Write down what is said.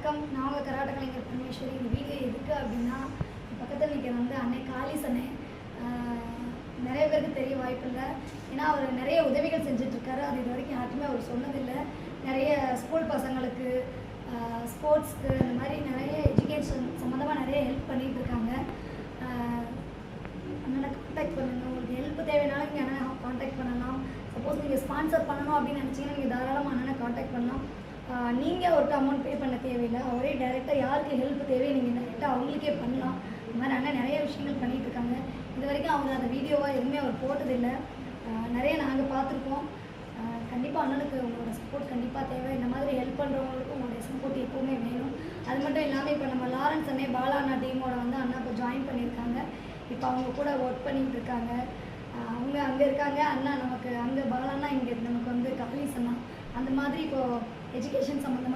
வணக்கம். நான் உங்கள் கராட்ட கலைஞர் பரமேஸ்வரி. இந்த வீடியோ எதுக்கு அப்படின்னா, பக்கத்தில் நிற்கிற அன்னை காளிஸ் அண்ணன். நிறைய பேருக்கு தெரிய வாய்ப்பில்லை. ஏன்னா அவர் நிறைய உதவிகள் செஞ்சிட்ருக்காரு. அது இது வரைக்கும் யாருக்குமே அவர் சொன்னதில்லை. நிறைய ஸ்கூல் பசங்களுக்கு, ஸ்போர்ட்ஸ்க்கு, இந்த மாதிரி நிறைய எஜுகேஷன் சம்மந்தமாக நிறைய ஹெல்ப் பண்ணிகிட்ருக்காங்க. அண்ணனை காண்டாக்ட் பண்ணுங்கள். உங்களுக்கு ஹெல்ப் தேவைனாலும் நீங்கள் அண்ணனை காண்டாக்ட் பண்ணலாம். சப்போஸ் நீங்கள் ஸ்பான்சர் பண்ணணும் அப்படின்னு நினச்சிங்கன்னா நீங்கள் தாராளமாக அண்ணனை காண்டாக்ட் பண்ணலாம். நீங்கள் அவர்கிட்ட அமௌண்ட் பே பண்ண தேவையில்லை. அவரே டைரெக்டாக யாருக்கு ஹெல்ப் தேவையோ நீங்கள் டைரெக்டாக அவங்களுக்கே பண்ணலாம். இந்த மாதிரி அண்ணன் நிறைய விஷயங்கள் பண்ணிகிட்ருக்காங்க. இது வரைக்கும் அவங்க அந்த வீடியோவாக எதுவுமே அவர் போட்டதில்லை. நிறைய நாங்கள் பார்த்துருக்கோம். கண்டிப்பாக அண்ணனுக்கு உங்களோட சப்போர்ட் கண்டிப்பாக தேவை. இந்த மாதிரி ஹெல்ப் பண்ணுறவங்களுக்கு உங்களுடைய சப்போர்ட் எப்போவுமே வேணும். அது மட்டும் இல்லாமல் இப்போ நம்ம லாரன்ஸ் அண்ணே பாலா அண்ணா டீமோட அண்ணா இப்போ ஜாயின் பண்ணியிருக்காங்க. இப்போ அவங்க கூட ஒர்க் பண்ணிகிட்டு இருக்காங்க. அவங்க அங்கே இருக்காங்க. அண்ணா நமக்கு அங்கே பாலான்னா இங்கே நமக்கு காளிஸ் அண்ணா. அந்த மாதிரி இப்போது எஜுகேஷன் சம்மந்தமாக